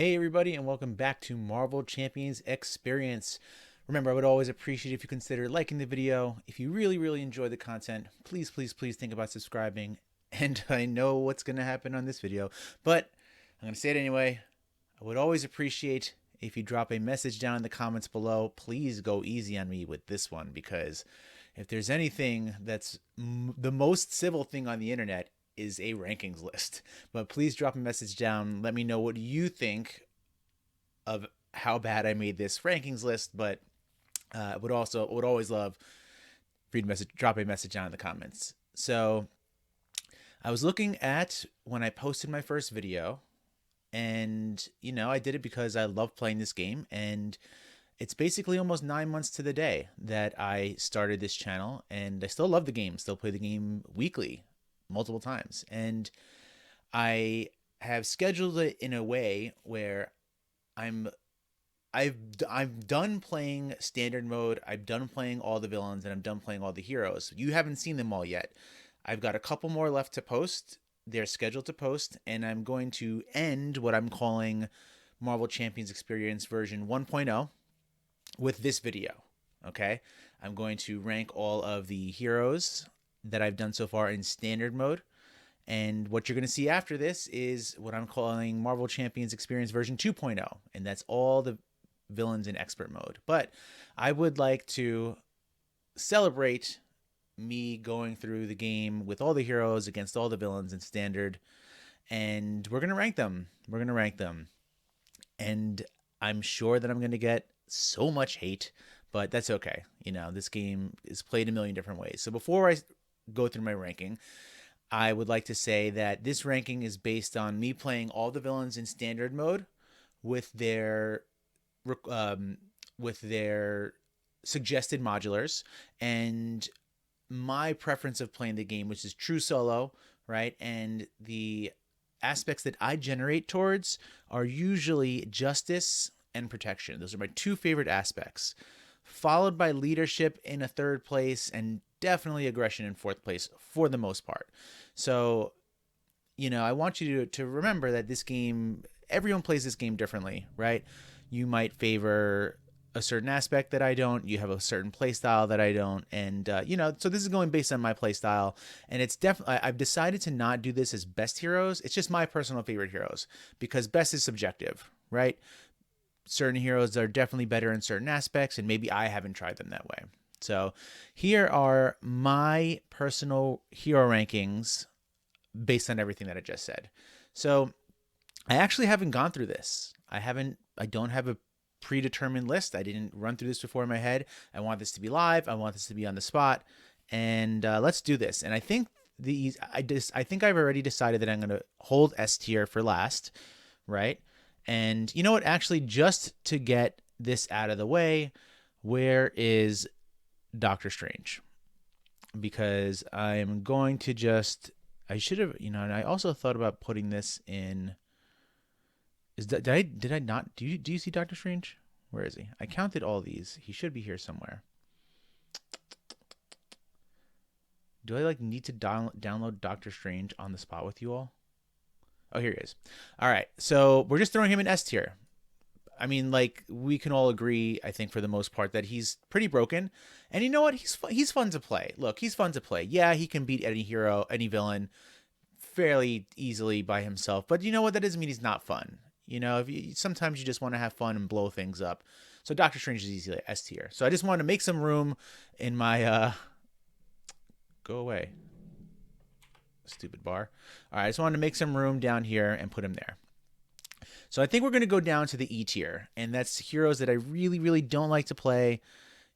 Hey everybody, and welcome back to Marvel Champions Experience. Remember, I would always appreciate if you consider liking the video. If you really enjoy the content, please think about subscribing. And I know what's going to happen on this video, but I'm going to say it anyway. I would always appreciate if you drop a message down in the comments below. Please go easy on me with this one, because if there's anything that's the most civil thing on the internet, is a rankings list. But please drop a message down. Let me know what you think of how bad I made this rankings list. But would always love for you to drop a message down in the comments. So I was looking at when I posted my first video, and I did it because I love playing this game, and it's basically almost 9 months to the day that I started this channel, and I still love the game, still play the game weekly, multiple times. And I have scheduled it in a way where I'm done playing standard mode, I'm done playing all the villains, and I'm done playing all the heroes. You haven't seen them all yet. I've got a couple more left to post. They're scheduled to post, and I'm going to end what I'm calling Marvel Champions Experience version 1.0 with this video. Okay? I'm going to rank all of the heroes that I've done so far in standard mode. And what you're going to see after this is what I'm calling Marvel Champions Experience version 2.0. And that's all the villains in expert mode. But I would like to celebrate me going through the game with all the heroes against all the villains in standard. And we're going to rank them. And I'm sure that I'm going to get so much hate, but that's okay. This game is played a million different ways. So before I go through my ranking, I would like to say that this ranking is based on me playing all the villains in standard mode with their suggested modulars, and my preference of playing the game, which is true solo, right? And the aspects that I generate towards are usually justice and protection. Those are my two favorite aspects, followed by leadership in a third place, and definitely aggression in fourth place for the most part. So, I want you to remember that this game, everyone plays this game differently, right? You might favor a certain aspect that I don't. You have a certain play style that I don't. And, so this is going based on my play style. And it's definitely, I've decided to not do this as best heroes. It's just my personal favorite heroes, because best is subjective, right? Certain heroes are definitely better in certain aspects, and maybe I haven't tried them that way. So here are my personal hero rankings based on everything that I just said. So I actually haven't gone through this. I don't have a predetermined list. I didn't run through this before in my head. I want this to be live. I want this to be on the spot. And let's do this. And I think I've already decided that I'm going to hold S tier for last, right? And you know what? Actually, just to get this out of the way, where is Doctor Strange? Because I'm going to I should have, and I also thought about putting this in. Did I not? Do you see Doctor Strange? Where is he? I counted all these. He should be here somewhere. Do I need to download Doctor Strange on the spot with you all? Oh, here he is. All right. So we're just throwing him in S tier. I mean, we can all agree, I think, for the most part, that he's pretty broken. And you know what? He's fun to play. Look, he's fun to play. Yeah, he can beat any hero, any villain fairly easily by himself. But you know what? That doesn't mean he's not fun. Sometimes you just want to have fun and blow things up. So Doctor Strange is easily S tier. So I just wanted to make some room in my... Go away. Stupid bar. All right, I just wanted to make some room down here and put him there. So I think we're going to go down to the E tier, and that's heroes that I really don't like to play,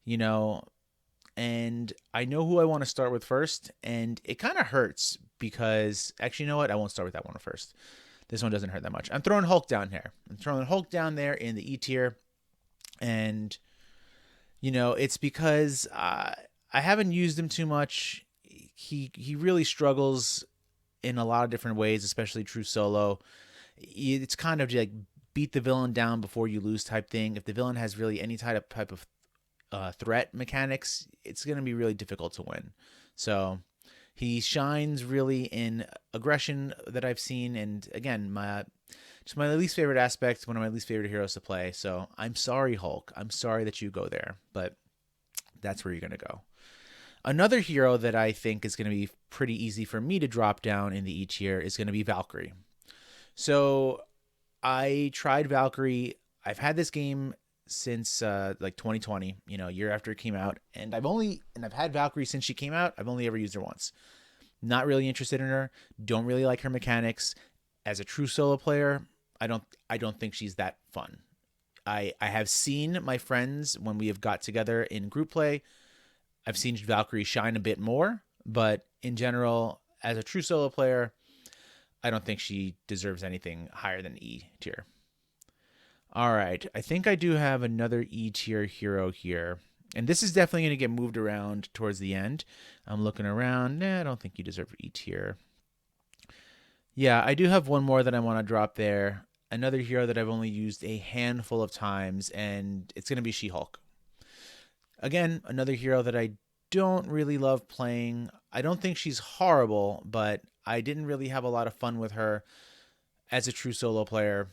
and I know who I want to start with first, and it kind of hurts because, actually, you know what? I won't start with that one first. This one doesn't hurt that much. I'm throwing Hulk down here. I'm throwing Hulk down there in the E tier, and, it's because I haven't used him too much. He really struggles in a lot of different ways, especially true solo. It's kind of like beat the villain down before you lose type thing. If the villain has really any type of threat mechanics, it's going to be really difficult to win. So he shines really in aggression that I've seen. And again, It's my least favorite aspect, one of my least favorite heroes to play. So I'm sorry, Hulk. I'm sorry that you go there, but that's where you're going to go. Another hero that I think is going to be pretty easy for me to drop down in the E tier is going to be Valkyrie. So I tried Valkyrie. I've had this game since like 2020, year after it came out, and I've had Valkyrie since she came out. I've only ever used her once. Not really interested in her. Don't really like her mechanics. As a true solo player, I don't think she's that fun. I have seen my friends when we have got together in group play. I've seen Valkyrie shine a bit more, but in general, as a true solo player, I don't think she deserves anything higher than E tier. All right, I think I do have another E tier hero here. And this is definitely going to get moved around towards the end. I'm looking around. Nah, I don't think you deserve E tier. Yeah, I do have one more that I want to drop there. Another hero that I've only used a handful of times, and it's going to be She-Hulk. Again, another hero that I don't really love playing. I don't think she's horrible, but I didn't really have a lot of fun with her as a true solo player.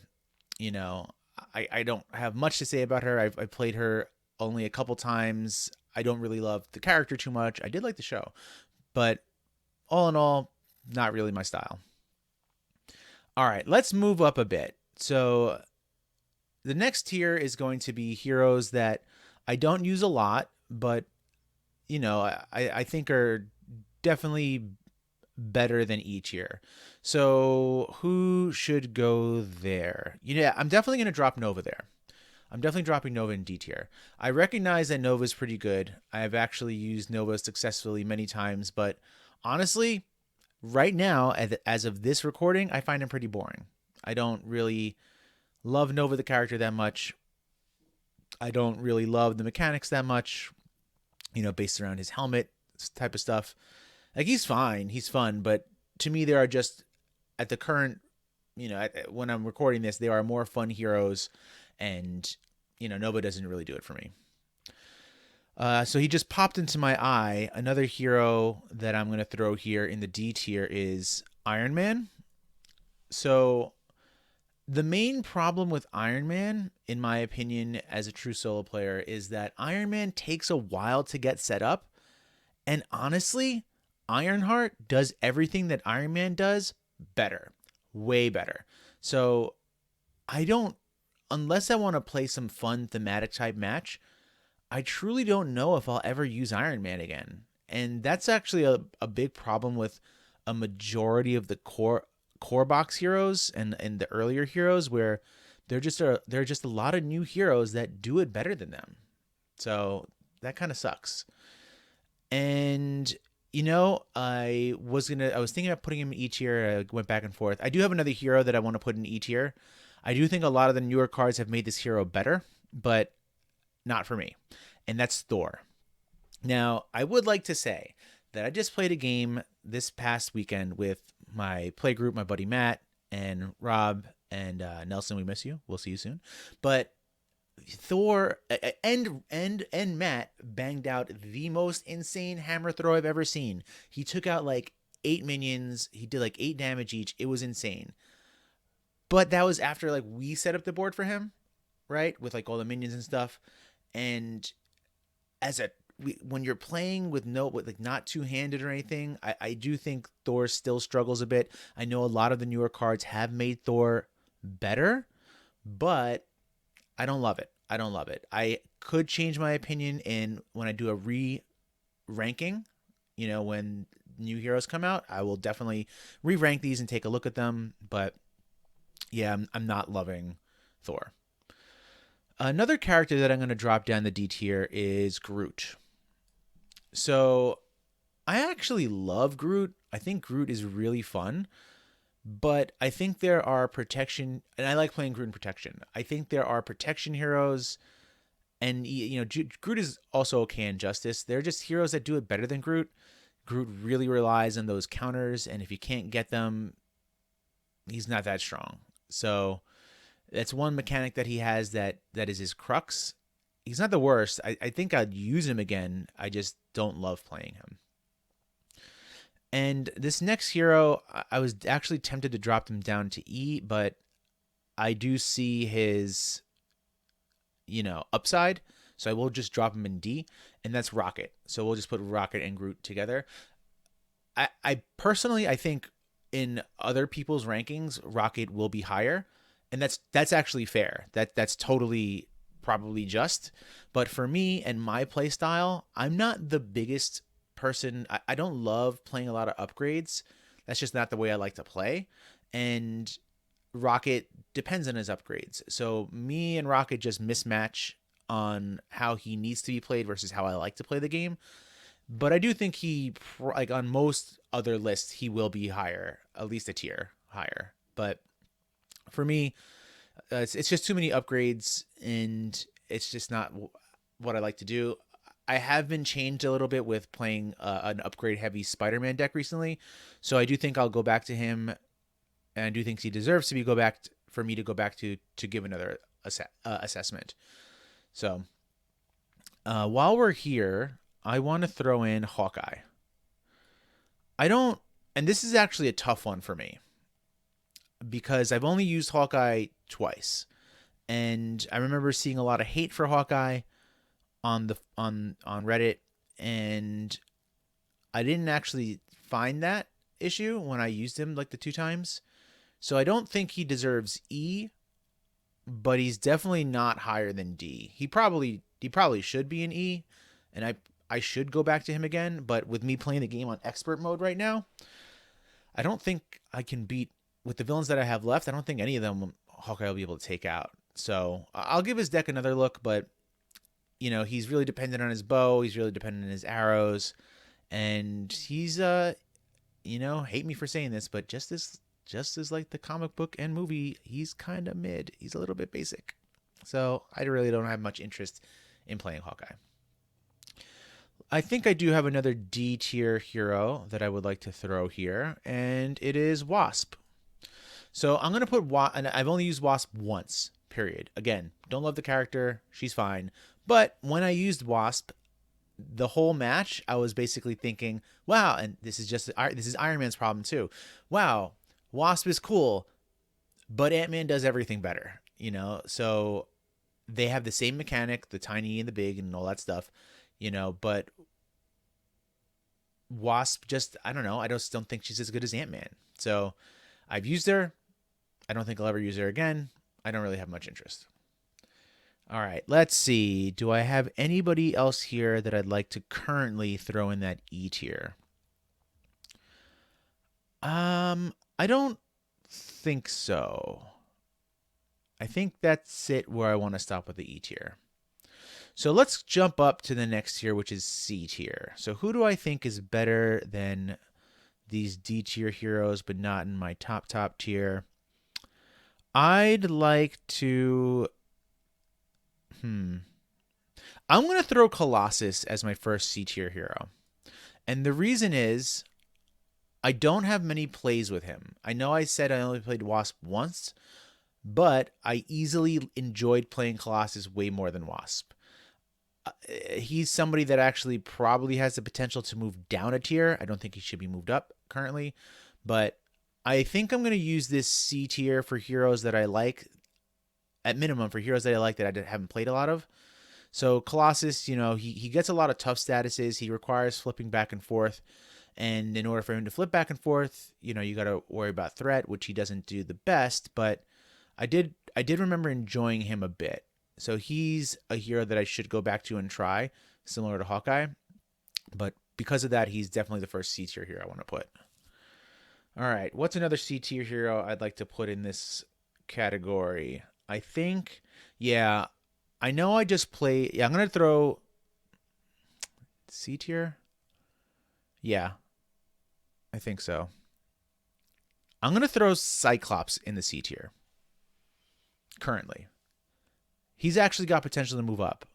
I don't have much to say about her. I played her only a couple times. I don't really love the character too much. I did like the show, but all in all, not really my style. All right, let's move up a bit. So the next tier is going to be heroes that I don't use a lot, but I think are definitely better than E tier. So who should go there? I'm definitely going to drop Nova there. I'm definitely dropping Nova in D tier. I recognize that Nova is pretty good. I have actually used Nova successfully many times, but honestly, right now, as of this recording, I find him pretty boring. I don't really love Nova the character that much. I don't really love the mechanics that much, based around his helmet type of stuff. Like, he's fine. He's fun, but to me, there are just, at the current, when I'm recording this, there are more fun heroes, and Nova doesn't really do it for me. So he just popped into my eye. Another hero that I'm going to throw here in the D tier is Iron Man. So the main problem with Iron Man, in my opinion, as a true solo player, is that Iron Man takes a while to get set up. And honestly, Ironheart does everything that Iron Man does better. Way better. So unless I want to play some fun thematic type match, I truly don't know if I'll ever use Iron Man again. And that's actually a big problem with a majority of the core box heroes and the earlier heroes, where there are just a lot of new heroes that do it better than them. So that kind of sucks. And I was thinking about putting him in E tier. I went back and forth. I do have another hero that I want to put in E tier. I do think a lot of the newer cards have made this hero better, but not for me. And that's Thor. Now, I would like to say that I just played a game this past weekend with my play group, my buddy Matt and Rob and Nelson. We miss you. We'll see you soon. But Thor and Matt banged out the most insane hammer throw I've ever seen. He took out like 8 minions. He did like 8 damage each. It was insane. But that was after like we set up the board for him, right? With like all the minions and stuff. And when you're playing with not two-handed or anything, I do think Thor still struggles a bit. I know a lot of the newer cards have made Thor better, but I don't love it. I could change my opinion when I do a re-ranking. When new heroes come out, I will definitely re-rank these and take a look at them. But yeah, I'm not loving Thor. Another character that I'm going to drop down the D tier is Groot. So I actually love Groot. I think Groot is really fun. But I think there are protection, and I like playing Groot in protection. I think there are protection heroes, and Groot is also okay in Justice. They're just heroes that do it better than Groot. Groot really relies on those counters, and if you can't get them, he's not that strong. So that's one mechanic that he has that is his crux. He's not the worst. I think I'd use him again. I just don't love playing him. And this next hero, I was actually tempted to drop him down to E, but I do see his, upside. So I will just drop him in D, and that's Rocket. So we'll just put Rocket and Groot together. I personally, I think in other people's rankings, Rocket will be higher, and that's actually fair. That's totally probably just. But for me and my play style, I'm not the biggest person. I don't love playing a lot of upgrades. That's just not the way I like to play. And Rocket depends on his upgrades. So me and Rocket just mismatch on how he needs to be played versus how I like to play the game. But I do think like on most other lists, he will be higher, at least a tier higher. But for me, it's just too many upgrades, and it's just not what I like to do. I have been changed a little bit with playing an upgrade heavy Spider-Man deck recently, so I do think I'll go back to him, and I do think he deserves to be for me to go back to give another assessment. So while we're here, I want to throw in Hawkeye. I don't, and this is actually a tough one for me because I've only used Hawkeye twice, and I remember seeing a lot of hate for Hawkeye on Reddit, and I didn't actually find that issue when I used him like the 2 times. So I don't think he deserves E, but he's definitely not higher than D. He probably should be an E, and I should go back to him again, but with me playing the game on expert mode right now, I don't think I can beat with the villains that I have left. I don't think any of them Hawkeye will be able to take out. So I'll give his deck another look, but he's really dependent on his bow. He's really dependent on his arrows, and he's hate me for saying this, but just as like the comic book and movie, he's kind of mid. He's a little bit basic. So I really don't have much interest in playing Hawkeye. I think I do have another D tier hero that I would like to throw here, and it is Wasp. So I'm going to put and I've only used Wasp once, period. Again, don't love the character. She's fine. But when I used Wasp, the whole match, I was basically thinking, wow, and this is Iron Man's problem too. Wow, Wasp is cool, but Ant-Man does everything better, So they have the same mechanic, the tiny and the big and all that stuff, but Wasp just, I don't know, I just don't think she's as good as Ant-Man. So I've used her. I don't think I'll ever use her again. I don't really have much interest. All right, let's see. Do I have anybody else here that I'd like to currently throw in that E tier? I don't think so. I think that's it where I want to stop with the E tier. So let's jump up to the next tier, which is C tier. So who do I think is better than these D tier heroes, but not in my top tier? I'd like to... I'm going to throw Colossus as my first C tier hero. And the reason is I don't have many plays with him. I know I said I only played Wasp once, but I easily enjoyed playing Colossus way more than Wasp. He's somebody that actually probably has the potential to move down a tier. I don't think he should be moved up currently, but I think I'm going to use this C tier for heroes that I like, at minimum for heroes that I like that I haven't played a lot of. So Colossus, he gets a lot of tough statuses. He requires flipping back and forth. And in order for him to flip back and forth, you got to worry about threat, which he doesn't do the best. But I did remember enjoying him a bit. So he's a hero that I should go back to and try, similar to Hawkeye. But because of that, he's definitely the first C tier hero I want to put. All right, what's another C tier hero I'd like to put in this category? I think, yeah, I know I just play. Yeah, I'm going to throw C tier. Yeah, I think so. I'm going to throw Cyclops in the C tier currently. He's actually got potential to move up.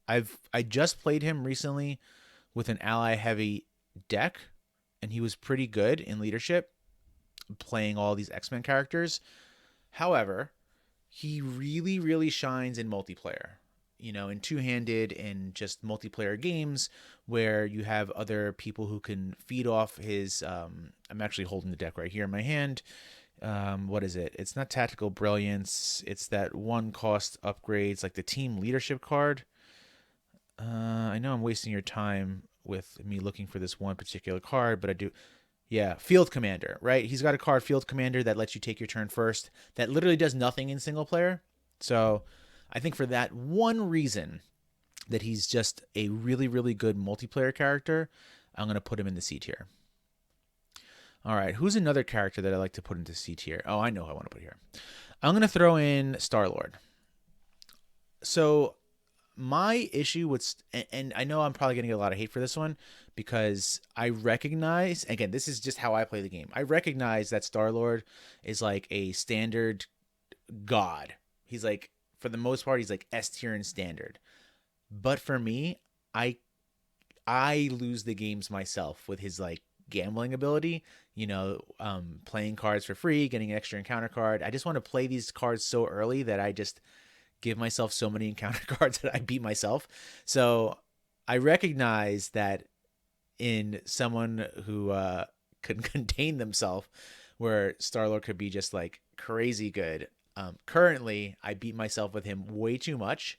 I just played him recently with an ally heavy deck, and he was pretty good in leadership, playing all these X-Men characters. However, he really, really shines in multiplayer. In two-handed and just multiplayer games where you have other people who can feed off his... I'm actually holding the deck right here in my hand. What is it? It's not tactical brilliance. It's that one cost upgrades, like the team leadership card. I know I'm wasting your time with me looking for this one particular card, but I do. Yeah, Field Commander, right? He's got a card, Field Commander, that lets you take your turn first. That literally does nothing in single player. So I think for that one reason, that he's just a really, really good multiplayer character, I'm going to put him in the C tier. All right, who's another character that I like to put into C tier? Oh, I know who I want to put here. I'm going to throw in Star-Lord. So my issue with, and I know I'm probably going to get a lot of hate for this one, because I recognize, again, this is just how I play the game. I recognize that Star-Lord is like a standard god. He's like, for the most part, he's like S tier in standard. But for me, I I lose the games myself with his like gambling ability, playing cards for free, getting an extra encounter card. I just want to play these cards so early that I just give myself so many encounter cards that I beat myself. So I recognize that in someone who can contain themselves, where Star-Lord could be just like crazy good. Currently, I beat myself with him way too much,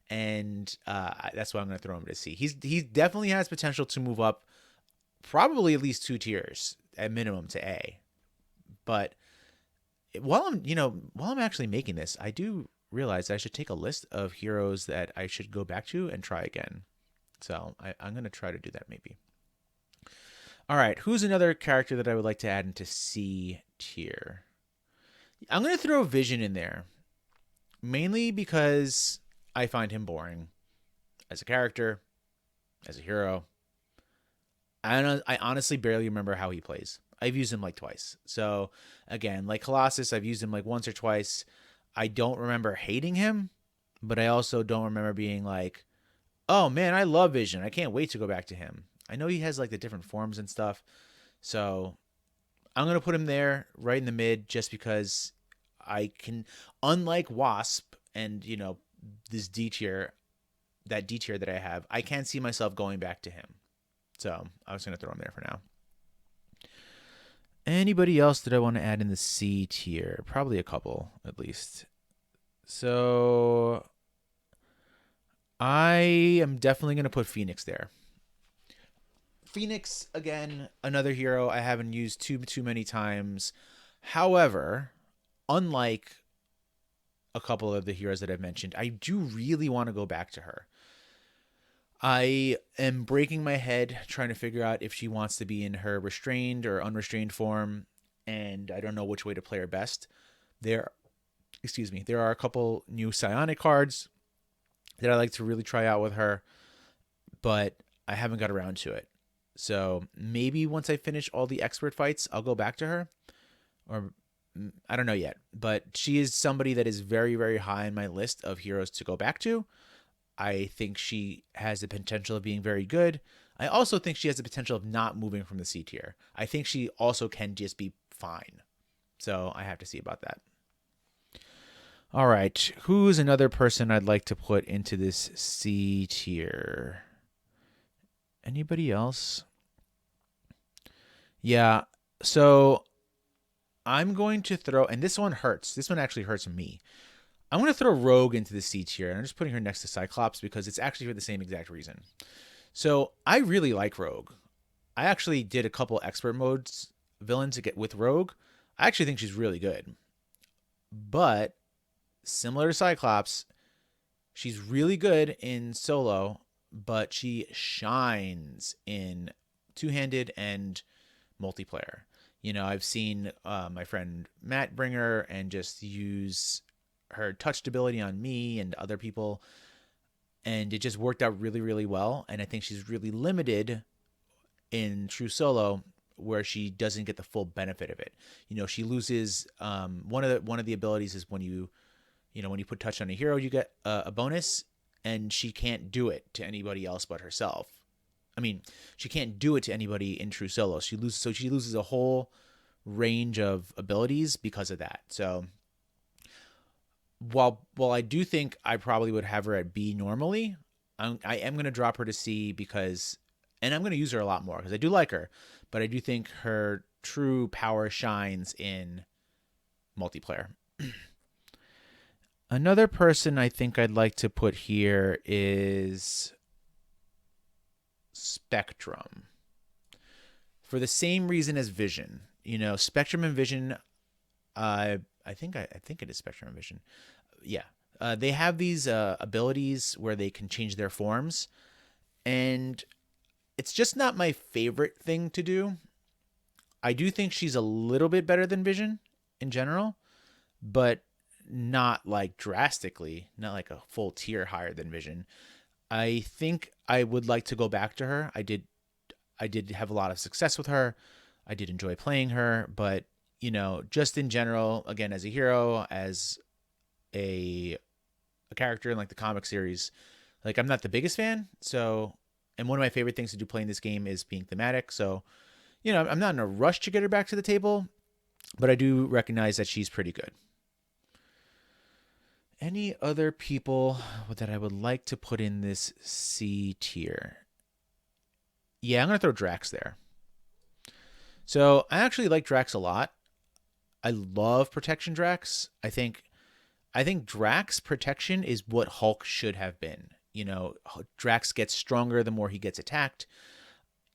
and that's why I'm going to throw him to C. He definitely has potential to move up, probably at least 2 tiers at minimum to A. But while I'm actually making this, I do realize that I should take a list of heroes that I should go back to and try again. So I'm going to try to do that maybe. All right, who's another character that I would like to add into C tier? I'm going to throw Vision in there, mainly because I find him boring as a character, as a hero. I honestly barely remember how he plays. I've used him like twice. So again, like Colossus, I've used him like once or twice. I don't remember hating him, but I also don't remember being like, oh man, I love Vision. I can't wait to go back to him. I know he has like the different forms and stuff. So I'm going to put him there right in the mid, just because I can, unlike Wasp and, this D tier, that D tier that I have, I can't see myself going back to him. So I was going to throw him there for now. Anybody else that I want to add in the C tier? Probably a couple, at least. So I am definitely going to put Phoenix there. Phoenix, again, another hero I haven't used too many times. However, unlike a couple of the heroes that I've mentioned, I do really want to go back to her. I am breaking my head trying to figure out if she wants to be in her restrained or unrestrained form, and I don't know which way to play her best. There are a couple new psionic cards that I like to really try out with her, but I haven't got around to it. So maybe once I finish all the expert fights, I'll go back to her, or I don't know yet. But she is somebody that is very, very high on my list of heroes to go back to. I think she has the potential of being very good. I also think she has the potential of not moving from the C tier. I think she also can just be fine. So I have to see about that. All right. Who's another person I'd like to put into this C tier? Anybody else? Yeah. So I'm going to throw, and this one hurts. This one actually hurts me. I'm going to throw Rogue into the C tier, and I'm just putting her next to Cyclops because it's actually for the same exact reason. So I really like Rogue. I actually did a couple expert modes villains to get with Rogue. I actually think she's really good. But similar to Cyclops, she's really good in solo, but she shines in two-handed and multiplayer. I've seen my friend Matt bring her and just use her touched ability on me and other people, and it just worked out really, really well. And I think she's really limited in true solo, where she doesn't get the full benefit of it. She loses one of the abilities is when you put touch on a hero, you get a bonus, and she can't do it to anybody else but herself. I mean, she can't do it to anybody in true solo. She loses a whole range of abilities because of that. So while I do think I probably would have her at B normally, I am going to drop her to C and I'm going to use her a lot more because I do like her, but I do think her true power shines in multiplayer. Another person I think I'd like to put here is Spectrum. For the same reason as Vision. Spectrum and Vision, I think it is Spectrum and Vision. Yeah. They have these abilities where they can change their forms, and it's just not my favorite thing to do. I do think she's a little bit better than Vision in general, but not like drastically, not like a full tier higher than Vision. I think I would like to go back to her. I did have a lot of success with her. I did enjoy playing her, but just in general, again, as a hero, as a character in like the comic series, like I'm not the biggest fan. So, and one of my favorite things to do playing this game is being thematic. So, I'm not in a rush to get her back to the table, but I do recognize that she's pretty good. Any other people that I would like to put in this C tier? Yeah, I'm going to throw Drax there. So I actually like Drax a lot. I love Protection Drax. I think Drax protection is what Hulk should have been. Drax gets stronger the more he gets attacked.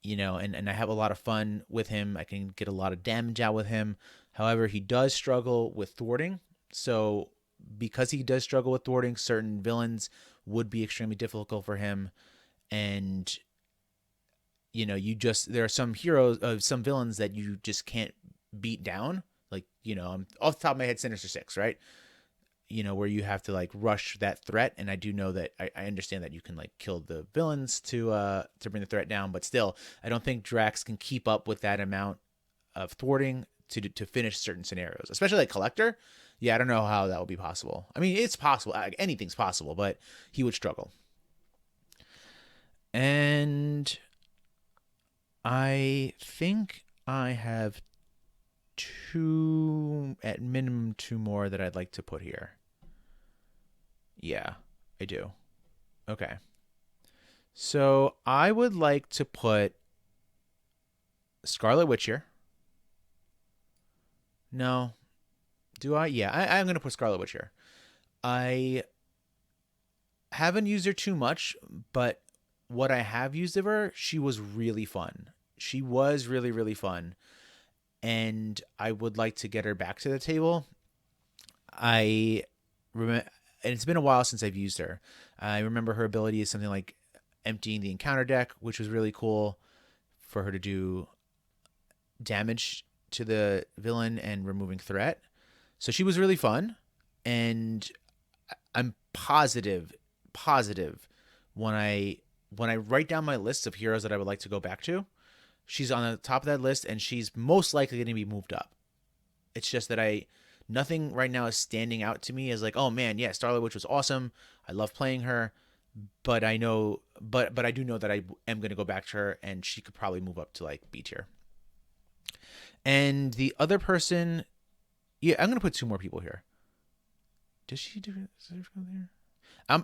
And I have a lot of fun with him. I can get a lot of damage out with him. However, he does struggle with thwarting. So because he does struggle with thwarting, certain villains would be extremely difficult for him. And there are some heroes, some villains that you just can't beat down. Like, I'm off the top of my head, Sinister Six, right? Where you have to like rush that threat. And I do know that I understand that you can like kill the villains to bring the threat down, but still, I don't think Drax can keep up with that amount of thwarting to finish certain scenarios, especially like Collector. Yeah, I don't know how that would be possible. I mean, it's possible. Anything's possible, but he would struggle. And I think I have at minimum two more that I'd like to put here. Yeah, I do. Okay. So I would like to put Scarlet Witch here. No. Do I? Yeah, I'm going to put Scarlet Witch here. I haven't used her too much, but what I have used of her, she was really fun. She was really, really fun. And I would like to get her back to the table. I remember, and it's been a while since I've used her. I remember her ability is something like emptying the encounter deck, which was really cool for her to do damage to the villain and removing threat. So she was really fun, and I'm positive when I write down my list of heroes that I would like to go back to, she's on the top of that list, and she's most likely going to be moved up. It's just that nothing right now is standing out to me as like, oh man, yeah, Starlight Witch was awesome. I love playing her, but I know, but I do know that I am going to go back to her, and she could probably move up to like B tier. And the other person, yeah, I'm going to put two more people here. Does she do it here?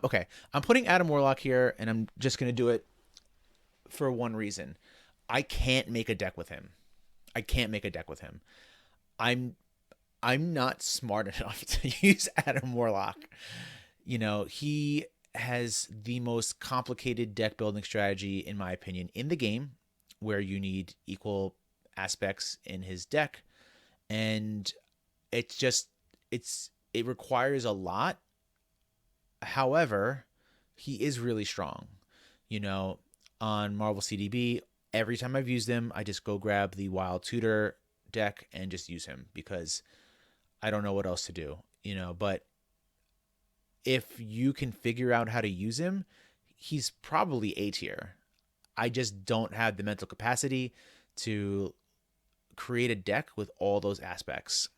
Okay. I'm putting Adam Warlock here, and I'm just going to do it for one reason. I can't make a deck with him. I'm not smart enough to use Adam Warlock. He has the most complicated deck building strategy, in my opinion, in the game, where you need equal aspects in his deck. And it requires a lot. However, he is really strong. On Marvel CDB, every time I've used him, I just go grab the Wild Tutor deck and just use him because I don't know what else to do. But if you can figure out how to use him, he's probably A tier. I just don't have the mental capacity to create a deck with all those aspects.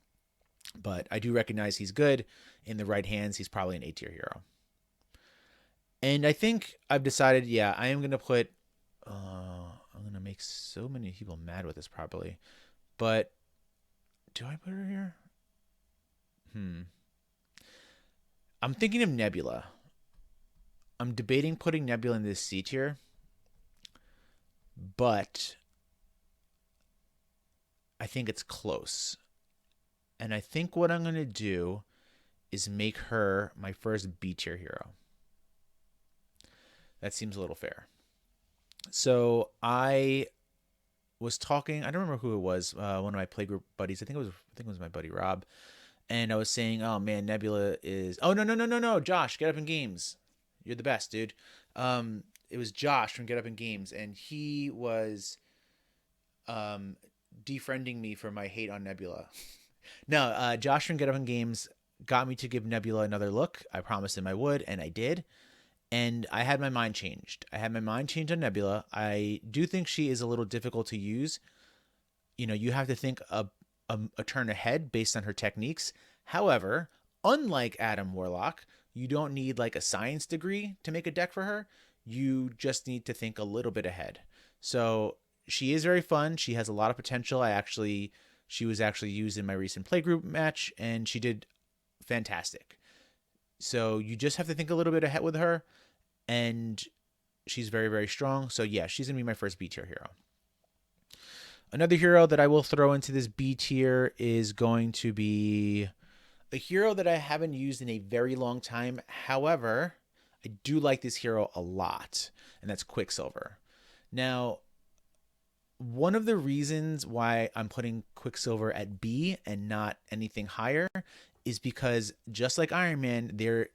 But I do recognize he's good. In the right hands, he's probably an A tier hero. And I think I've decided, yeah, I am going to put... I'm going to make so many people mad with this probably. But do I put her here? I'm thinking of Nebula. I'm debating putting Nebula in this C tier. But I think it's close. And I think what I'm going to do is make her my first B tier hero. That seems a little fair. So I was talking. I don't remember who it was. One of my playgroup buddies. I think it was my buddy Rob. And I was saying, oh man, Nebula is. Oh no, Josh, Get Up in Games. You're the best, dude. It was Josh from Get Up in Games, and he was um defriending me for my hate on Nebula. No, Josh from Get Up in Games got me to give Nebula another look. I promised him I would, and I did. And I had my mind changed. I had my mind changed on Nebula. I do think she is a little difficult to use. You have to think a turn ahead based on her techniques. However, unlike Adam Warlock, you don't need like a science degree to make a deck for her. You just need to think a little bit ahead. So she is very fun. She has a lot of potential. She was actually used in my recent playgroup match, and she did fantastic. So you just have to think a little bit ahead with her, and she's very, very strong. So yeah, she's gonna be my first B tier hero. Another hero that I will throw into this B tier is going to be a hero that I haven't used in a very long time. However, I do like this hero a lot, and that's Quicksilver. Now, one of the reasons why I'm putting Quicksilver at B and not anything higher is because just like Iron Man, there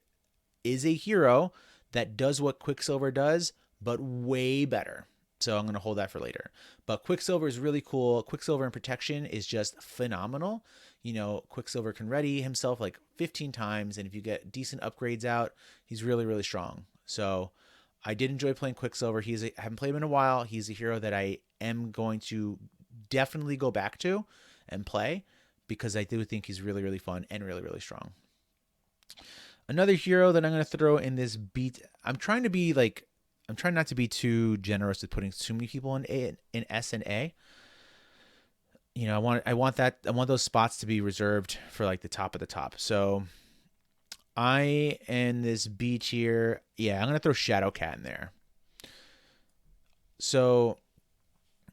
is a hero that does what Quicksilver does, but way better. So I'm going to hold that for later. But Quicksilver is really cool. Quicksilver in protection is just phenomenal. Quicksilver can ready himself like 15 times, and if you get decent upgrades out, he's really, really strong. So I did enjoy playing Quicksilver. I haven't played him in a while. He's a hero that I am going to definitely go back to and play because I do think he's really, really fun and really, really strong. Another hero that I'm going to throw in this beat, I'm trying not to be too generous with putting too many people in S and A. I want those spots to be reserved for like the top of the top. So I in this B tier, yeah, I'm gonna throw Shadowcat in there. So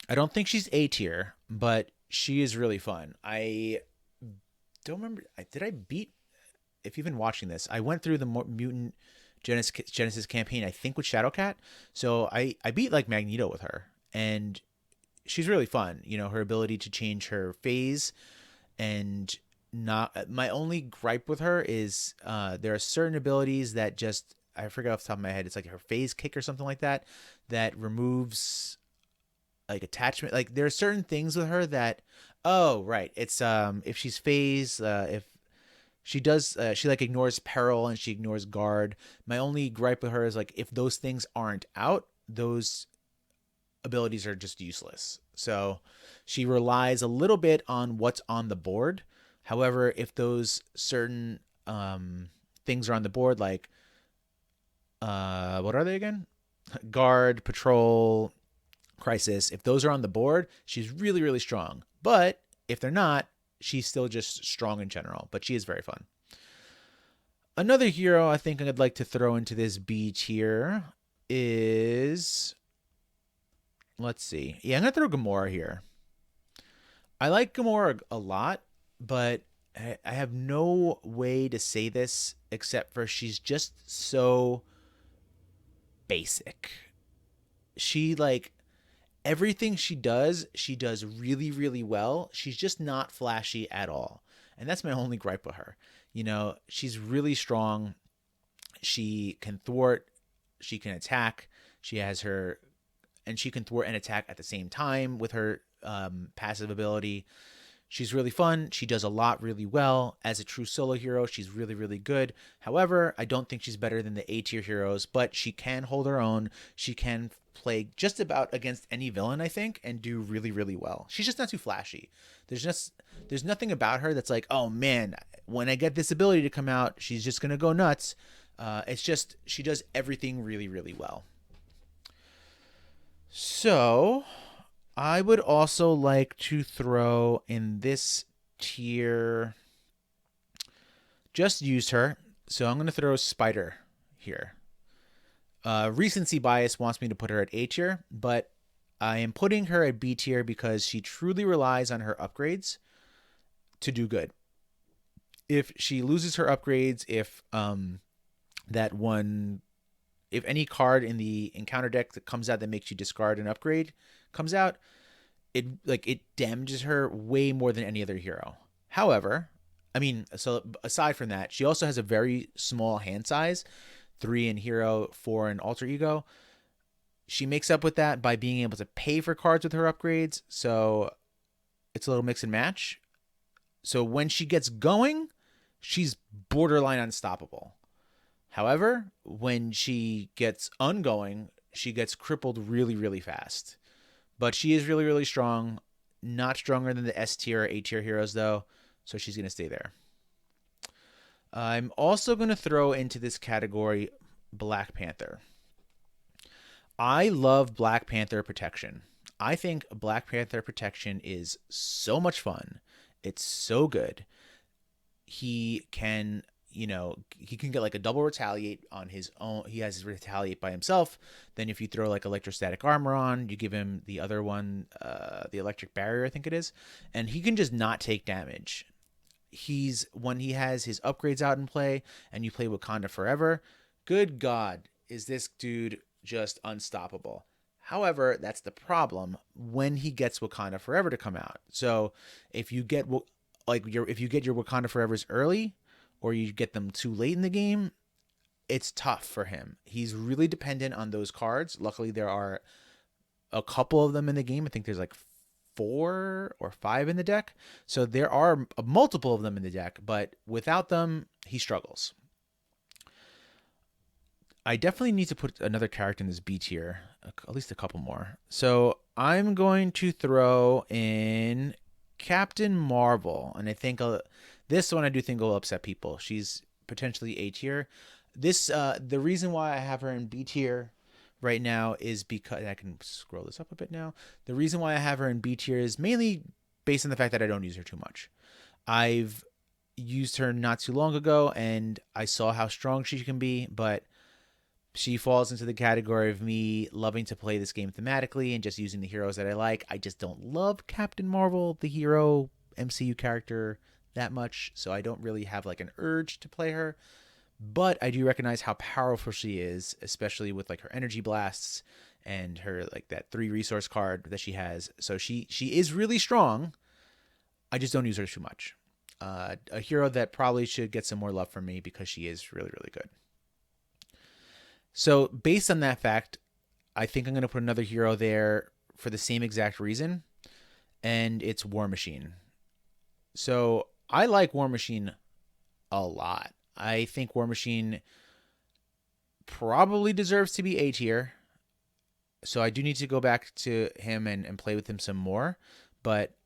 I don't think she's A tier, but she is really fun. I don't remember. Did I beat? If you've been watching this, I went through the Mutant Genesis campaign, I think, with Shadowcat. So I beat like Magneto with her, and she's really fun. Her ability to change her phase, and not my only gripe with her is there are certain abilities that just I forget off the top of my head. It's like her phase kick or something like that removes like attachment. Like there are certain things with her that right. It's if she's phase if she does she like ignores peril and she ignores guard. My only gripe with her is like if those things aren't out, those abilities are just useless. So she relies a little bit on what's on the board. However, if those certain things are on the board, like what are they again? Guard, patrol, crisis. If those are on the board, she's really, really strong. But if they're not, she's still just strong in general. But she is very fun. Another hero I think I'd like to throw into this B tier is, let's see. Yeah, I'm going to throw Gamora here. I like Gamora a lot, but I have no way to say this except for she's just so basic. She like everything she does really, really well. She's just not flashy at all. And that's my only gripe with her. She's really strong. She can thwart, she can attack. She can thwart and attack at the same time with her passive ability. She's really fun. She does a lot really well. As a true solo hero, she's really, really good. However, I don't think she's better than the A tier heroes, but she can hold her own. She can play just about against any villain, I think, and do really, really well. She's just not too flashy. There's nothing about her that's like, oh man, when I get this ability to come out, she's just going to go nuts. It's just, she does everything really, really well. So I would also like to throw in this tier, just used her. So I'm going to throw Spider here. Recency bias wants me to put her at A tier, but I am putting her at B tier because she truly relies on her upgrades to do good. If she loses her upgrades, that one if any card in the encounter deck that comes out that makes you discard an upgrade comes out, it damages her way more than any other hero. However, I mean, so aside from that, she also has a very small hand size, 3 in hero, 4 in alter ego. She makes up with that by being able to pay for cards with her upgrades, so it's a little mix and match. So when she gets going, she's borderline unstoppable. However, when she gets ongoing, she gets crippled really, really fast. But she is really, really strong. Not stronger than the S tier or A tier heroes, though, so she's going to stay there. I'm also going to throw into this category Black Panther. I love Black Panther protection. I think Black Panther protection is so much fun. It's so good. He can, he can get like a double retaliate on his own. He has his retaliate by himself. Then if you throw like electrostatic armor on, you give him the other one, the electric barrier, I think it is, and he can just not take damage. When he has his upgrades out in play and you play Wakanda Forever, good God, is this dude just unstoppable. However, that's the problem when he gets Wakanda Forever to come out. So if you get if you get your Wakanda Forevers early or you get them too late in the game, it's tough for him. He's really dependent on those cards. Luckily, there are a couple of them in the game. I think there's like 4 or 5 in the deck. So there are multiple of them in the deck, but without them, he struggles. I definitely need to put another character in this B tier, at least a couple more. So I'm going to throw in Captain Marvel, and I think this one I do think will upset people. She's potentially A tier. The reason why I have her in B tier right now is because, and I can scroll this up a bit now. The reason why I have her in B tier is mainly based on the fact that I don't use her too much. I've used her not too long ago, and I saw how strong she can be, but she falls into the category of me loving to play this game thematically and just using the heroes that I like. I just don't love Captain Marvel, the hero MCU character, that much, so I don't really have like an urge to play her. But I do recognize how powerful she is, especially with like her energy blasts and her like that 3 resource card that she has. So she is really strong. I just don't use her too much. A hero that probably should get some more love from me because she is really, really good. So based on that fact, I think I'm going to put another hero there for the same exact reason, and it's War Machine. So I like War Machine a lot. I think War Machine probably deserves to be A tier. So I do need to go back to him and play with him some more. But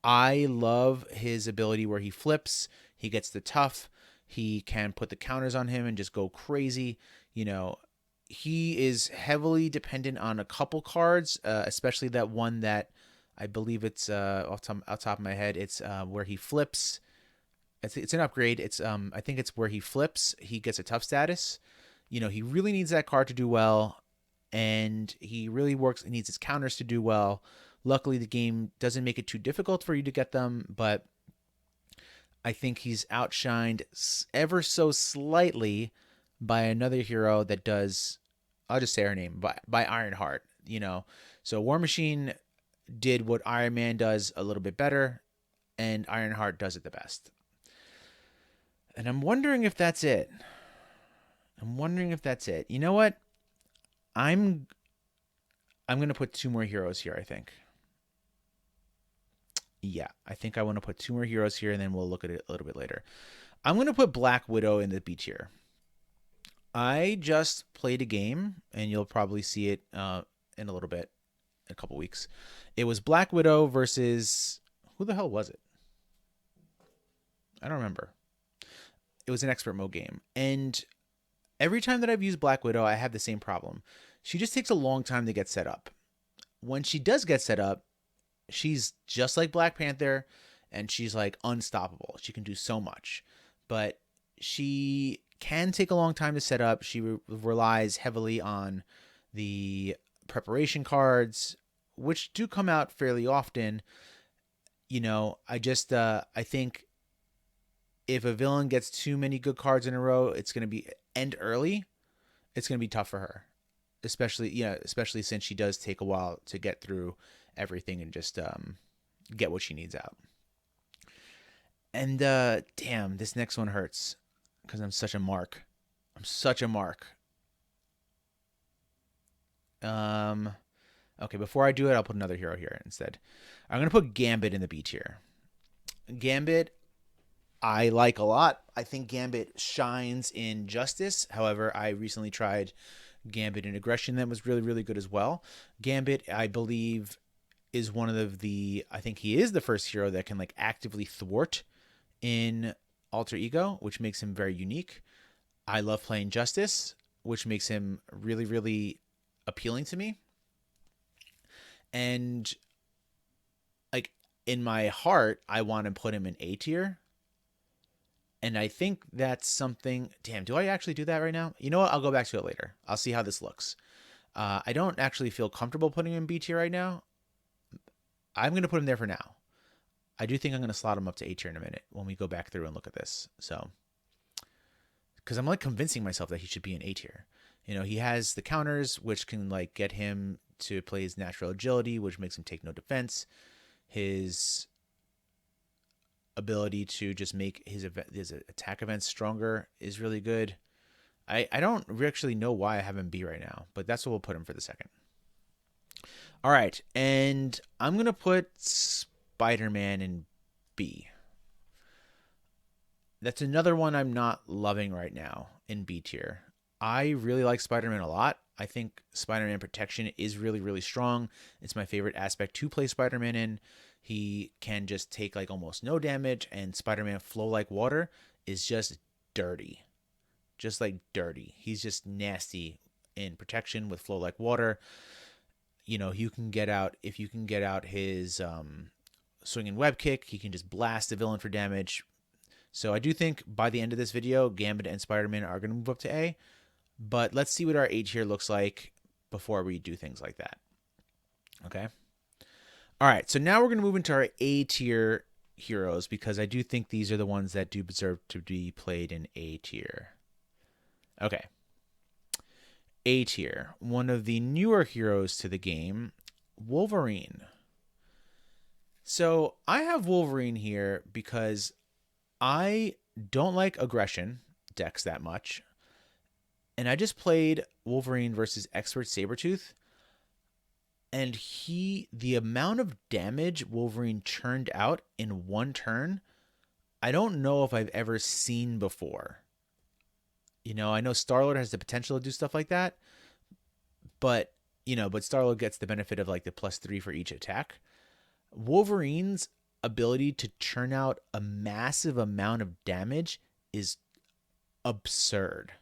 I love his ability where he flips, he gets the tough, he can put the counters on him and just go crazy. He is heavily dependent on a couple cards, especially that one that I believe it's off top of my head. It's where he flips. It's an upgrade. It's I think it's where he flips. He gets a tough status. He really needs that card to do well, and he really needs his counters to do well. Luckily, the game doesn't make it too difficult for you to get them, but I think he's outshined ever so slightly by another hero that does, I'll just say her name, by Ironheart. So War Machine did what Iron Man does a little bit better, and Ironheart does it the best. And I'm wondering if that's it. You know what? I'm going to put 2 more heroes here, I think. Yeah, I think I want to put 2 more heroes here, and then we'll look at it a little bit later. I'm going to put Black Widow in the B tier. I just played a game, and you'll probably see it in a little bit, a couple weeks. It was Black Widow versus... Who the hell was it? I don't remember. It was an expert mode game. And every time that I've used Black Widow, I have the same problem. She just takes a long time to get set up. When she does get set up, she's just like Black Panther, and she's like unstoppable. She can do so much. But she can take a long time to set up. She relies heavily on the preparation cards, which do come out fairly often. I think if a villain gets too many good cards in a row, it's going to be end early. It's going to be tough for her, especially since she does take a while to get through everything and just get what she needs out. And damn, this next one hurts because I'm such a mark. I'm such a mark. Okay, before I do it, I'll put another hero here instead. I'm gonna put Gambit in the B tier. Gambit, I like a lot. I think Gambit shines in Justice. However, I recently tried Gambit in Aggression that was really, really good as well. Gambit, I believe, is one of I think he is the first hero that can like actively thwart in Alter Ego, which makes him very unique. I love playing Justice, which makes him really, really appealing to me. And like in my heart, I want to put him in A tier. And I think that's something. Damn, do I actually do that right now? You know what? I'll go back to it later. I'll see how this looks. I don't actually feel comfortable putting him in B tier right now. I'm going to put him there for now. I do think I'm going to slot him up to A tier in a minute when we go back through and look at this. So, because I'm like convincing myself that he should be in A tier. You know, he has the counters, which can like get him to play his natural agility, which makes him take no defense. His ability to just make his attack events stronger is really good. I don't actually know why I have him B right now, but that's what we'll put him for the second. All right, and I'm going to put Spider-Man in B. That's another one I'm not loving right now in B tier. I really like Spider-Man a lot. I think Spider-Man protection is really, really strong. It's my favorite aspect to play Spider-Man in. He can just take like almost no damage, and Spider-Man flow like water is just dirty. Just like dirty. He's just nasty in protection with flow like water. You know, if you can get out his swinging web kick, he can just blast the villain for damage. So I do think by the end of this video, Gambit and Spider-Man are going to move up to A. But let's see what our A tier looks like before we do things like that. Okay. All right. So now we're going to move into our A tier heroes because I do think these are the ones that do deserve to be played in A tier. Okay. A tier. One of the newer heroes to the game, Wolverine. So I have Wolverine here because I don't like aggression decks that much. And I just played Wolverine versus Expert Sabretooth. And the amount of damage Wolverine churned out in one turn, I don't know if I've ever seen before. You know, I know Star-Lord has the potential to do stuff like that. But Star-Lord gets the benefit of like the +3 for each attack. Wolverine's ability to churn out a massive amount of damage is absurd.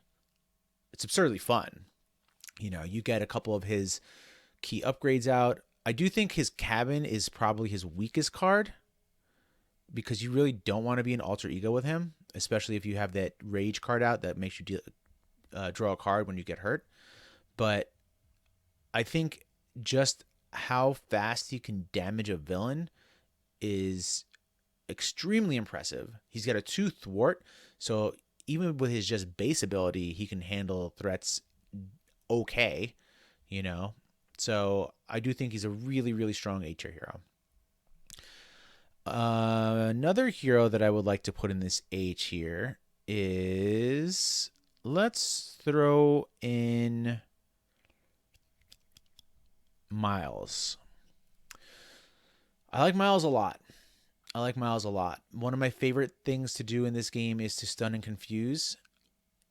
It's absurdly fun. You know, you get a couple of his key upgrades out. I do think his cabin is probably his weakest card because you really don't want to be an alter ego with him, especially if you have that rage card out that makes you draw a card when you get hurt. But I think just how fast he can damage a villain is extremely impressive. He's got a 2 thwart, so even with his just base ability, he can handle threats okay, you know. So I do think he's a really, really strong A tier hero. Another hero that I would like to put in this A tier is, let's throw in Miles. I like Miles a lot. One of my favorite things to do in this game is to stun and confuse,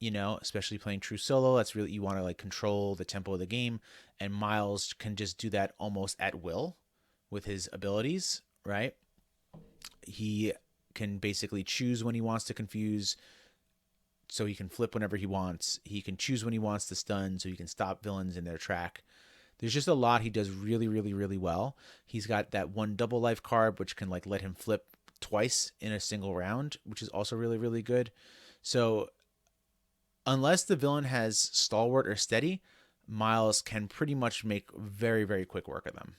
you know, especially playing true solo. That's really, you want to like control the tempo of the game, and Miles can just do that almost at will with his abilities, right? He can basically choose when he wants to confuse, so he can flip whenever he wants. He can choose when he wants to stun, so he can stop villains in their track. There's just a lot he does really, really, really well. He's got that 1 double life card, which can like let him flip twice in a single round, which is also really, really good. So unless the villain has stalwart or steady, Miles can pretty much make very, very quick work of them.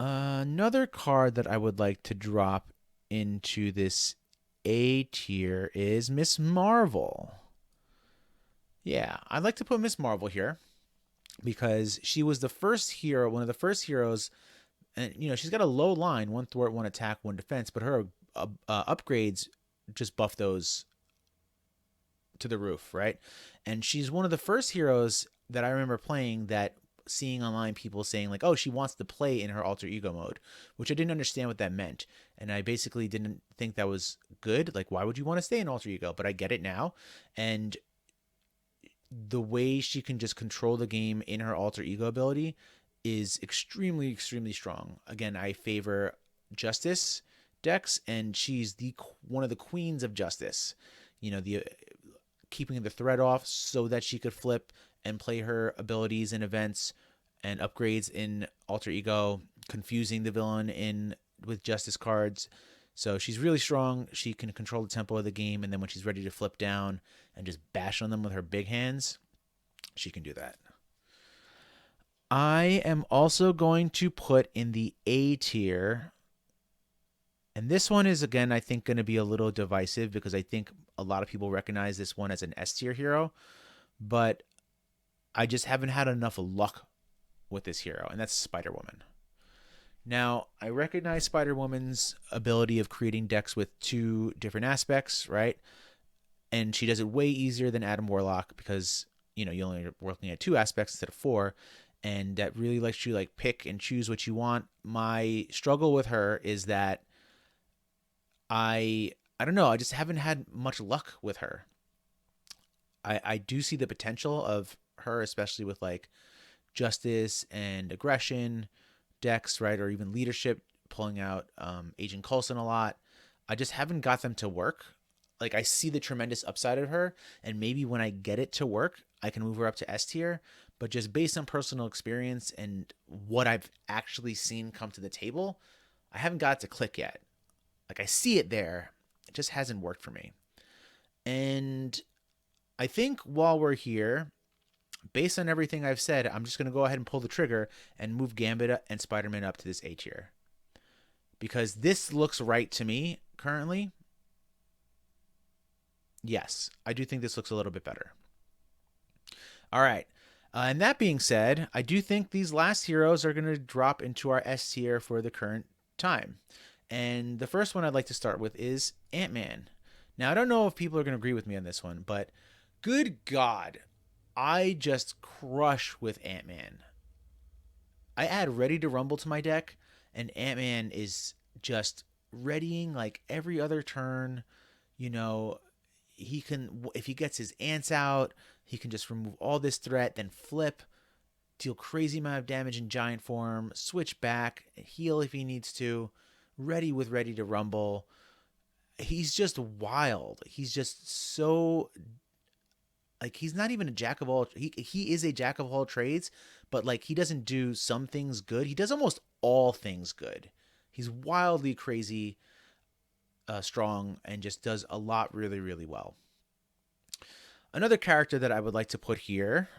Another card that I would like to drop into this A tier is Miss Marvel. Yeah, I'd like to put Miss Marvel here because she was the first hero, one of the first heroes, and she's got a low line, one thwart, one attack, one defense, but her upgrades just buff those to the roof, right? And she's one of the first heroes that I remember playing that seeing online people saying like, "Oh, she wants to play in her alter ego mode," which I didn't understand what that meant, and I basically didn't think that was good. Like, why would you want to stay in alter ego? But I get it now, and the way she can just control the game in her alter ego ability is extremely, extremely strong. Again, I favor Justice decks, and she's the one of the queens of Justice. The keeping the threat off so that she could flip and play her abilities and events and upgrades in alter ego, confusing the villain in with Justice cards. So she's really strong. She can control the tempo of the game, and then when she's ready to flip down and just bash on them with her big hands, she can do that. I am also going to put in the A tier, and this one is, again, I think going to be a little divisive because I think a lot of people recognize this one as an S tier hero, but I just haven't had enough luck with this hero, and that's Spider-Woman. Now, I recognize Spider-Woman's ability of creating decks with two different aspects, right? And she does it way easier than Adam Warlock because, you only are working at two aspects instead of four, and that really lets you like pick and choose what you want. My struggle with her is that I don't know, I just haven't had much luck with her. I do see the potential of her, especially with like justice and aggression decks, right? Or even leadership, pulling out Agent Coulson a lot. I just haven't got them to work. Like, I see the tremendous upside of her, and maybe when I get it to work, I can move her up to S tier. But just based on personal experience and what I've actually seen come to the table, I haven't got it to click yet. Like, I see it there. It just hasn't worked for me. And I think while we're here, based on everything I've said, I'm just going to go ahead and pull the trigger and move Gambit and Spider-Man up to this A tier. Because this looks right to me currently. Yes, I do think this looks a little bit better. All right. And that being said, I do think these last heroes are going to drop into our S tier for the current time. And the first one I'd like to start with is Ant-Man. Now, I don't know if people are going to agree with me on this one, but good God, I just crush with Ant-Man. I add Ready to Rumble to my deck, and Ant-Man is just readying like every other turn. You know, he can, if he gets his ants out, he can just remove all this threat, then flip, deal crazy amount of damage in giant form, switch back, heal if he needs to, ready with Ready to Rumble. He's just wild. He's just so, like, he's not even a jack of all, he is a jack of all trades, but like, he doesn't do some things good. He does almost all things good. He's wildly crazy, strong, and just does a lot really, really well. Another character that I would like to put here,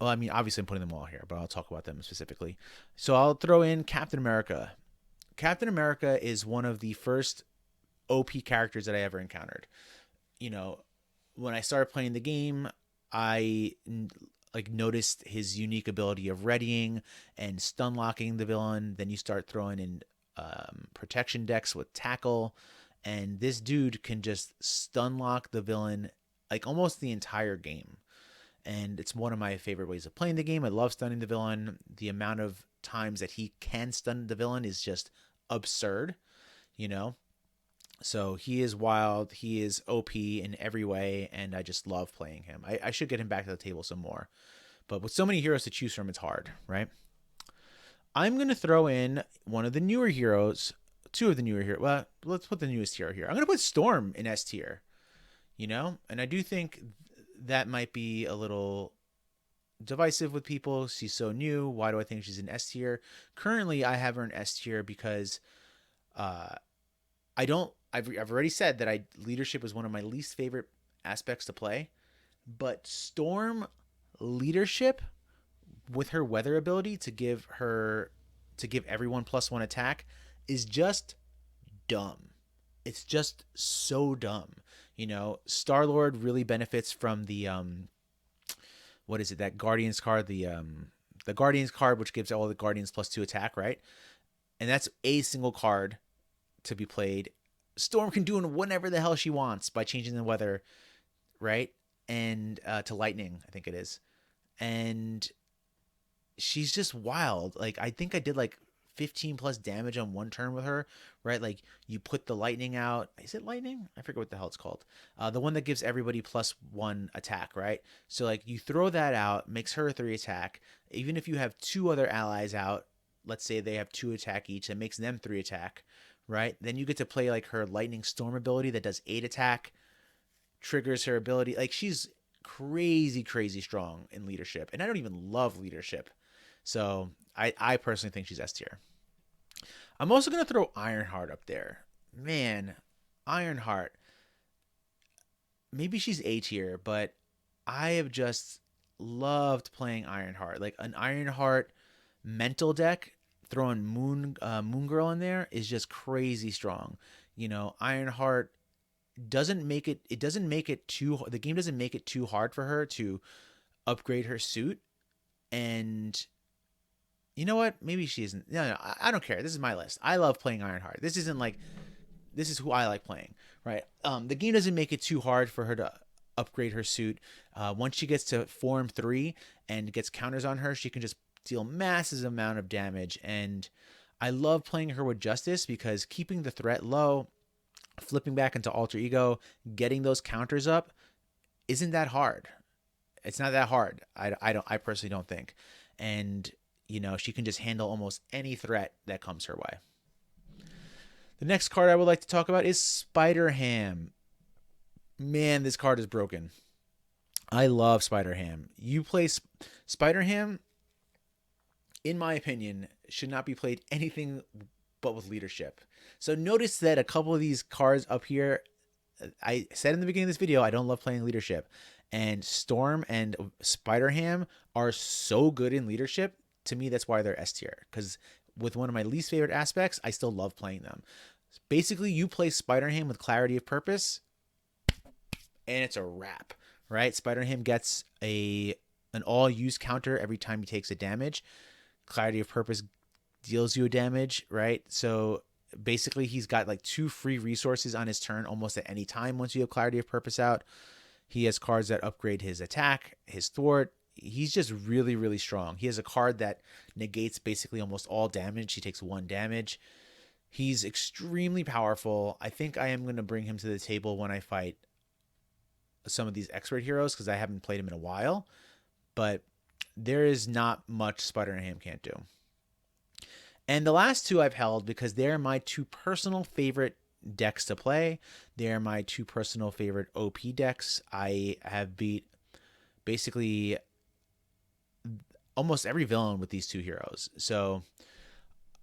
well, I mean, obviously I'm putting them all here, but I'll talk about them specifically. So I'll throw in Captain America. Captain America is one of the first OP characters that I ever encountered. You know, when I started playing the game, I like noticed his unique ability of readying and stun locking the villain. Then you start throwing in protection decks with tackle, and this dude can just stun lock the villain like almost the entire game. And it's one of my favorite ways of playing the game. I love stunning the villain. The amount of times that he can stun the villain is just absurd, you know? So he is wild. He is OP in every way, and I just love playing him. I should get him back to the table some more. But with so many heroes to choose from, it's hard, right? I'm going to throw in one of the newer heroes, two of the newer heroes. Well, let's put the newest hero here. I'm going to put Storm in S tier, you know? And I do think that might be a little divisive with people. She's so new. Why do I think she's in S tier? Currently, I have her in S tier because I don't. I've already said that leadership is one of my least favorite aspects to play, but Storm leadership with her weather ability to give everyone +1 attack is just dumb. it's just so dumb. Star Lord really benefits from the what is it? That Guardians card, the Guardians card, which gives all the Guardians +2 attack, right? And that's a single card to be played. Storm can do whatever the hell she wants by changing the weather, right? And to lightning, I think it is. And she's just wild. Like, I think I did like 15 plus damage on one turn with her, right? Like, you put the lightning out. Is it lightning? I forget what the hell it's called. The one that gives everybody +1 attack, right? So like, you throw that out, makes her a 3 attack. Even if you have two other allies out, let's say they have 2 attack each, that makes them 3 attack, right? Then you get to play like her lightning storm ability that does 8 attack, triggers her ability. Like, she's crazy strong in leadership, and I don't even love leadership. So I personally think she's S tier. I'm also gonna throw Ironheart up there. Man, Ironheart. Maybe she's A tier, but I have just loved playing Ironheart. Like, an Ironheart mental deck, throwing Moon Girl in there is just crazy strong. Ironheart doesn't make it. It doesn't make it too. The game doesn't make it too hard for her to upgrade her suit. And you know what? Maybe she isn't. No, I don't care. This is my list. I love playing Ironheart. This isn't like, this is who I like playing, right? The game doesn't make it too hard for her to upgrade her suit. Once she gets to Form 3 and gets counters on her, she can just deal massive amount of damage. And I love playing her with Justice because keeping the threat low, flipping back into Alter Ego, getting those counters up isn't that hard. It's not that hard. I personally don't think. And she can just handle almost any threat that comes her way. The next card I would like to talk about is Spider Ham. Man, this card is broken. I love Spider Ham. You play Spider Ham, in my opinion, should not be played anything but with leadership. So notice that a couple of these cards up here, I said in the beginning of this video, I don't love playing leadership. And Storm and Spider Ham are so good in leadership. To me, that's why they're S tier. Because with one of my least favorite aspects, I still love playing them. Basically, you play Spider Ham with Clarity of Purpose, and it's a wrap, right? Spider Ham gets an all-use counter every time he takes a damage. Clarity of Purpose deals you a damage, right? So basically, he's got like 2 free resources on his turn almost at any time once you have Clarity of Purpose out. He has cards that upgrade his attack, his thwart. He's just really strong. He has a card that negates basically almost all damage. He takes 1 damage. He's extremely powerful. I think I am going to bring him to the table when I fight some of these expert heroes because I haven't played him in a while. But there is not much Spider Ham can't do. And the last 2 I've held because they're my 2 personal favorite decks to play. They're my 2 personal favorite OP decks. I have beat basically almost every villain with these 2 heroes. So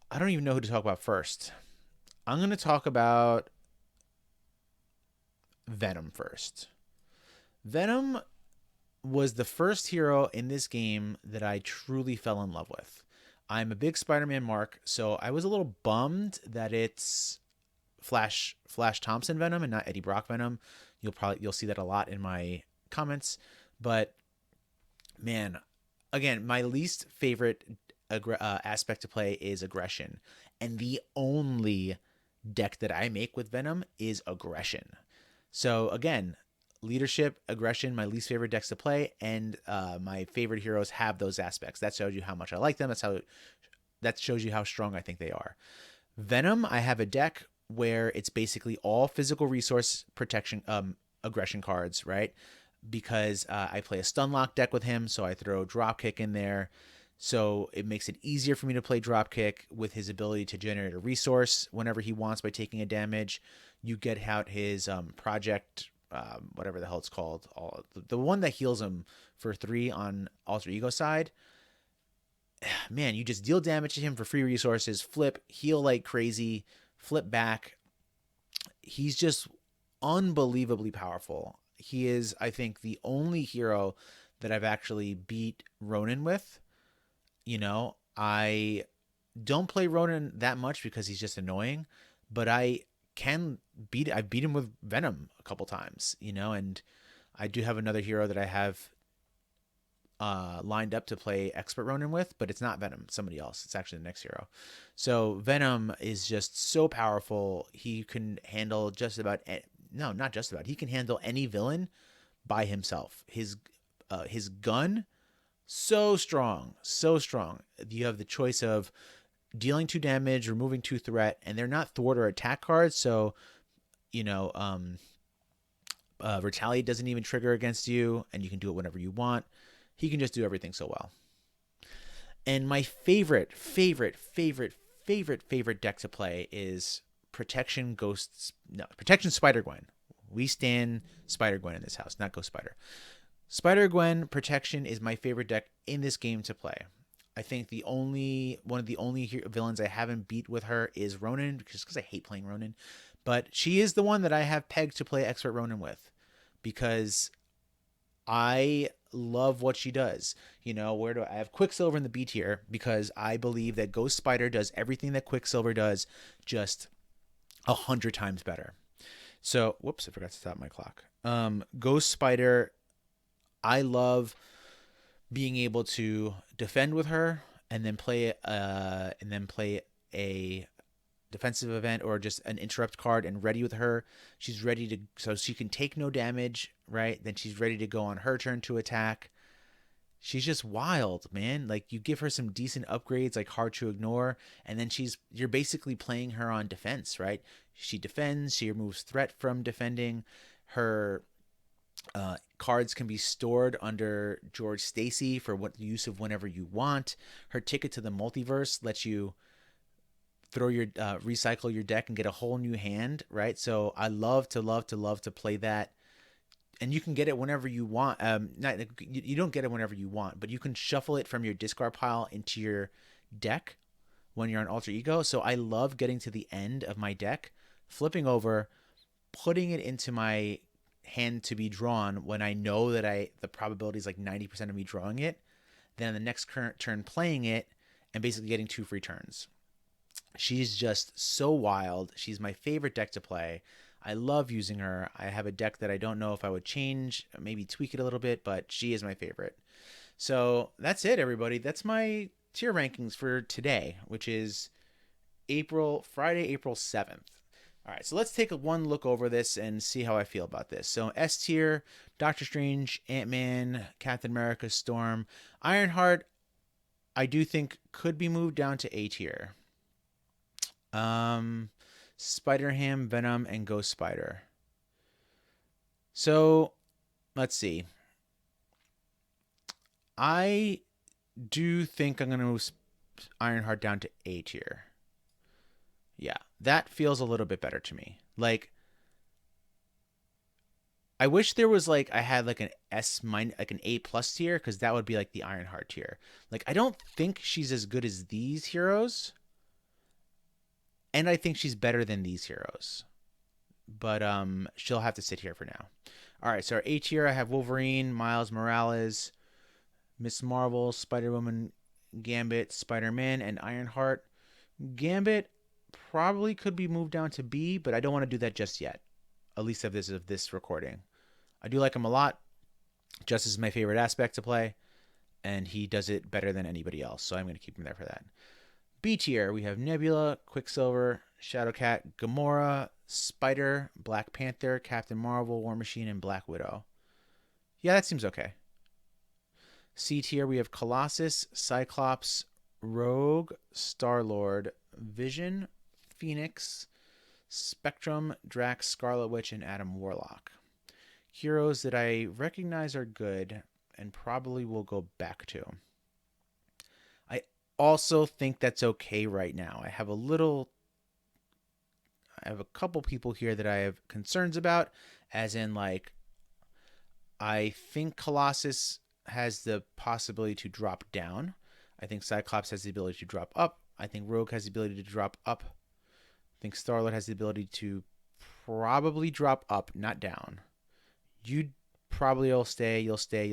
I don't even know who to talk about first. I'm going to talk about Venom first. Venom was the first hero in this game that I truly fell in love with. I'm a big Spider-Man mark, so I was a little bummed that it's Flash Thompson Venom and not Eddie Brock Venom. You'll see that a lot in my comments, but man, again, my least favorite aspect to play is aggression, and the only deck that I make with Venom is aggression. So again, leadership, aggression, my least favorite decks to play, and my favorite heroes have those aspects. That shows you how much I like them. That shows you how strong I think they are. Venom, I have a deck where it's basically all physical resource protection, aggression cards, right? Because I play a Stunlock deck with him, so I throw Dropkick in there. So it makes it easier for me to play Dropkick with his ability to generate a resource whenever he wants by taking a damage. You get out his project, whatever the hell it's called, the one that heals him for 3 on Alter Ego side. Man, you just deal damage to him for free resources, flip, heal like crazy, flip back. He's just unbelievably powerful. He is, I think, the only hero that I've actually beat Ronan with. I don't play Ronan that much because he's just annoying, but I can beat. I've beat him with Venom a couple times, and I do have another hero that I have lined up to play Expert Ronin with, but it's not Venom. It's somebody else. It's actually the next hero. So Venom is just so powerful. He can handle just about no, not just about. He can handle any villain by himself. His gun, so strong, so strong. You have the choice of dealing 2 damage, removing 2 threat, and they're not thwart or attack cards. So you know, retaliate doesn't even trigger against you, and you can do it whenever you want. He can just do everything so well. And my favorite deck to play is Protection Spider Gwen. We stand Spider Gwen in this house, not Ghost Spider. Spider Gwen Protection is my favorite deck in this game to play. I think one of the only villains I haven't beat with her is Ronin, just because I hate playing Ronin. But she is the one that I have pegged to play Expert Ronin with, because I love what she does. Where do I have Quicksilver in the B tier, because I believe that Ghost Spider does everything that Quicksilver does, just 100 times better. So, whoops, I forgot to stop my clock. Ghost Spider, I love being able to defend with her and then play a defensive event or just an interrupt card and ready with her. She's ready to, so she can take no damage, right? Then she's ready to go on her turn to attack. She's just wild, man. Like, you give her some decent upgrades, like Hard to Ignore, and then you're basically playing her on defense, right? She defends, she removes threat from defending. Her cards can be stored under George Stacy for what use of whenever you want. Her Ticket to the Multiverse lets you throw your recycle your deck and get a whole new hand, right? So I love to play that. And you can get it whenever you want. You don't get it whenever you want, but you can shuffle it from your discard pile into your deck when you're on Alter Ego. So I love getting to the end of my deck, flipping over, putting it into my hand to be drawn when I know that the probability is like 90% of me drawing it. Then the next current turn playing it and basically getting 2 free turns. She's just so wild. She's my favorite deck to play. I love using her. I have a deck that I don't know if I would change, maybe tweak it a little bit, but she is my favorite. So that's it, everybody. That's my tier rankings for today, which is Friday, April 7th. All right, so let's take one look over this and see how I feel about this. So S tier, Doctor Strange, Ant-Man, Captain America, Storm. Ironheart, I do think could be moved down to A tier. Spider-Ham, Venom, and Ghost Spider. So, let's see. I do think I'm going to move Ironheart down to A tier. Yeah, that feels a little bit better to me. Like, I wish there was I had like an like an A plus tier, because that would be like the Ironheart tier. Like, I don't think she's as good as these heroes, and I think she's better than these heroes. But she'll have to sit here for now. All right, so our A tier, I have Wolverine, Miles Morales, Miss Marvel, Spider-Woman, Gambit, Spider-Man, and Ironheart. Gambit probably could be moved down to B, but I don't want to do that just yet, at least of this recording. I do like him a lot. Justice is my favorite aspect to play, and he does it better than anybody else, so I'm going to keep him there for that. B tier, we have Nebula, Quicksilver, Shadowcat, Gamora, Spider, Black Panther, Captain Marvel, War Machine, and Black Widow. Yeah, that seems okay. C tier, we have Colossus, Cyclops, Rogue, Star-Lord, Vision, Phoenix, Spectrum, Drax, Scarlet Witch, and Adam Warlock. Heroes that I recognize are good and probably will go back to. I also think that's okay right now. I have a couple people here that I have concerns about, as in, like, I think Colossus has the possibility to drop down. I think Cyclops has the ability to drop up. I think Rogue has the ability to drop up. I think Star-Lord has the ability to probably drop up, not down. You probably will stay. You'll stay.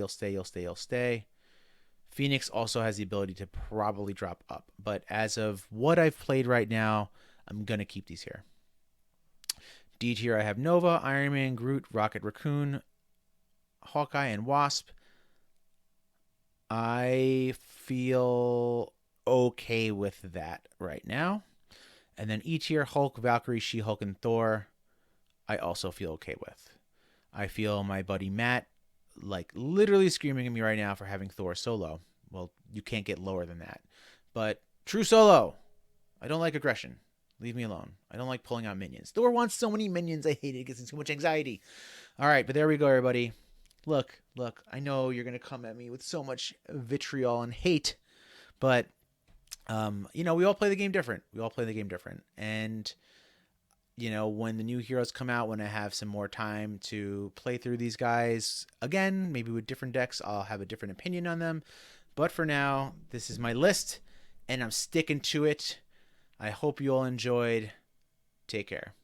Phoenix also has the ability to probably drop up. But as of what I've played right now, I'm going to keep these here. D tier, I have Nova, Iron Man, Groot, Rocket Raccoon, Hawkeye, and Wasp. I feel okay with that right now. And then E tier, Hulk, Valkyrie, She-Hulk, and Thor, I also feel okay with. I feel my buddy Matt like literally screaming at me right now for having Thor solo. Well, you can't get lower than that. But true solo. I don't like aggression. Leave me alone. I don't like pulling out minions. Thor wants so many minions. I hate it. It gives me too much anxiety. All right, but there we go, everybody. Look. I know you're going to come at me with so much vitriol and hate, but, we all play the game different. And, when the new heroes come out, when I have some more time to play through these guys again, maybe with different decks, I'll have a different opinion on them. But for now, this is my list, and I'm sticking to it. I hope you all enjoyed. Take care.